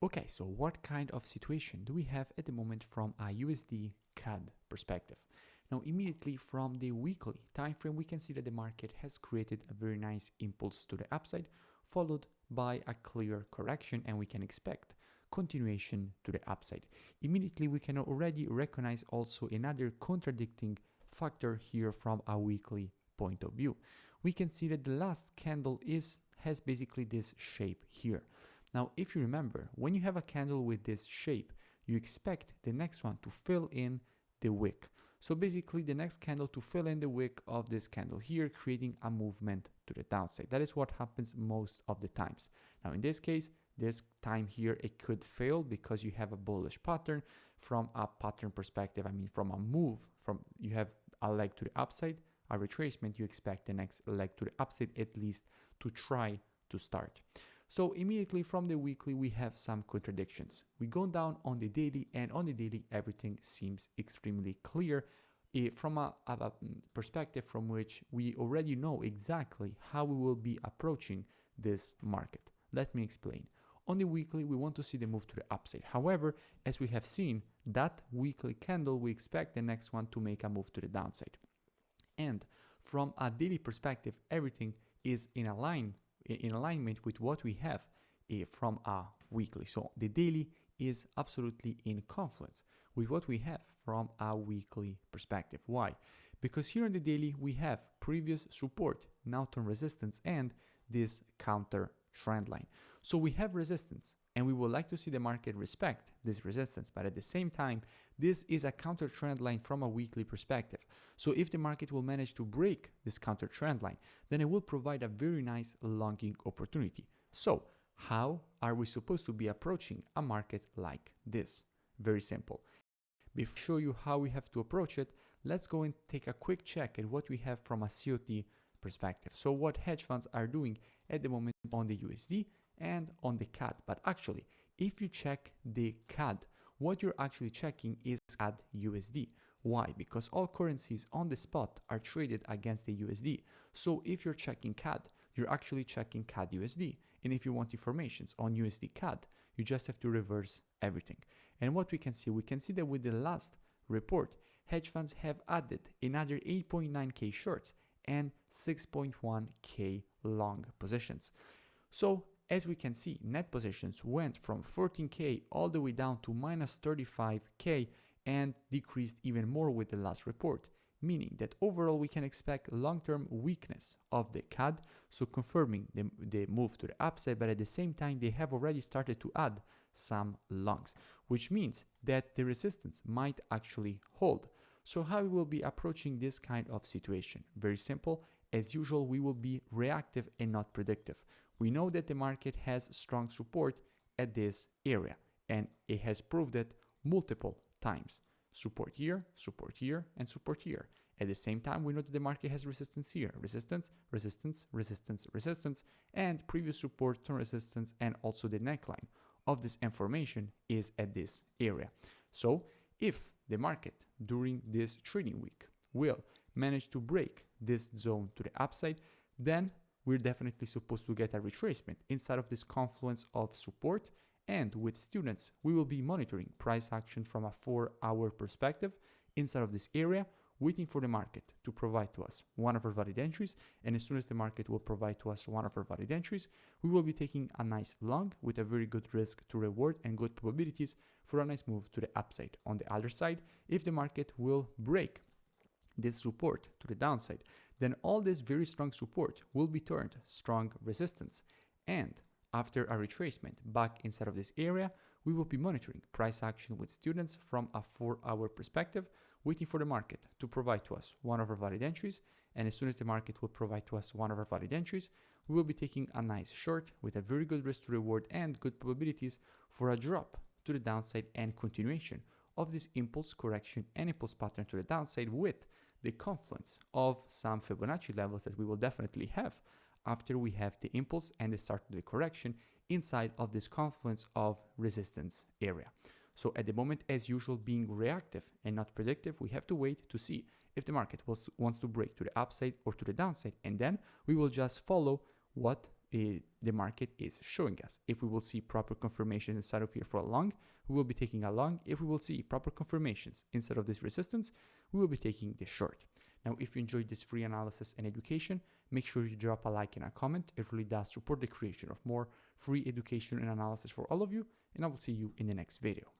Okay, so what kind of situation do we have at the moment from a USD CAD perspective? Now, immediately from the weekly time frame, we can see that the market has created a very nice impulse to the upside, followed by a clear correction, and we can expect continuation to the upside. Immediately, we can already recognize also another contradicting factor here from a weekly point of view. We can see that the last candle has basically this shape here. Now, if you remember, when you have a candle with this shape, you expect the next one to fill in the wick. So basically the next candle to fill in the wick of this candle here, creating a movement to the downside. That is what happens most of the times. Now, in this case, this time here, it could fail because you have a bullish pattern. From a pattern perspective, I mean, from a move, you have a leg to the upside, a retracement, you expect the next leg to the upside at least to try to start. So immediately from the weekly, we have some contradictions. We go down on the daily, and on the daily, everything seems extremely clear from a perspective from which we already know exactly how we will be approaching this market. Let me explain. On the weekly, we want to see the move to the upside. However, as we have seen, that weekly candle, we expect the next one to make a move to the downside. And from a daily perspective, everything is in alignment with what we have from a weekly. So the daily is absolutely in confluence with what we have from a weekly perspective. Why? Because here in the daily, we have previous support, now turn resistance, and this counter trend line. So we have resistance, and we would like to see the market respect this resistance, but at the same time, this is a counter trend line from a weekly perspective. So if the market will manage to break this counter trend line, then it will provide a very nice longing opportunity. So how are we supposed to be approaching a market like this? Very simple. Before I show you how we have to approach it, let's go and take a quick check at what we have from a COT perspective. So what hedge funds are doing at the moment on the USD and on the CAD. But actually, if you check the CAD, what you're actually checking is CAD USD. Why? Because all currencies on the spot are traded against the USD. So if you're checking CAD, you're actually checking CAD USD. And if you want informations on USD CAD, you just have to reverse everything. And what we can see that with the last report, hedge funds have added another 8.9K shorts and 6.1K long positions. So as we can see, net positions went from 14K all the way down to minus 35K and decreased even more with the last report, meaning that overall we can expect long-term weakness of the CAD, so confirming the move to the upside, but at the same time they have already started to add some longs, which means that the resistance might actually hold. So how we will be approaching this kind of situation? Very simple. As usual, we will be reactive and not predictive. We know that the market has strong support at this area, and it has proved it multiple times. Support here, and support here. At the same time, we know that the market has resistance here. Resistance, resistance, resistance, resistance, and previous support, turn resistance, and also the neckline of this information is at this area. So if the market during this trading week will manage to break this zone to the upside, then we're definitely supposed to get a retracement inside of this confluence of support. And with students, we will be monitoring price action from a 4-hour perspective inside of this area, waiting for the market to provide to us one of our valid entries. And as soon as the market will provide to us one of our valid entries, we will be taking a nice long with a very good risk to reward and good probabilities for a nice move to the upside. On the other side, if the market will break this support to the downside, then all this very strong support will be turned strong resistance. And after a retracement back inside of this area, we will be monitoring price action with students from a 4-hour perspective, waiting for the market to provide to us one of our valid entries. And as soon as the market will provide to us one of our valid entries, we will be taking a nice short with a very good risk to reward and good probabilities for a drop to the downside and continuation of this impulse correction and impulse pattern to the downside, with the confluence of some Fibonacci levels that we will definitely have after we have the impulse and the start of the correction inside of this confluence of resistance area. So at the moment, as usual, being reactive and not predictive, we have to wait to see if the market wants to break to the upside or to the downside, and then we will just follow what the market is showing us. If we will see proper confirmation inside of here for a long, we will be taking a long. If we will see proper confirmations instead of this resistance, we will be taking the short. Now, if you enjoyed this free analysis and education, make sure you drop a like and a comment. It really does support the creation of more free education and analysis for all of you, and I will see you in the next video.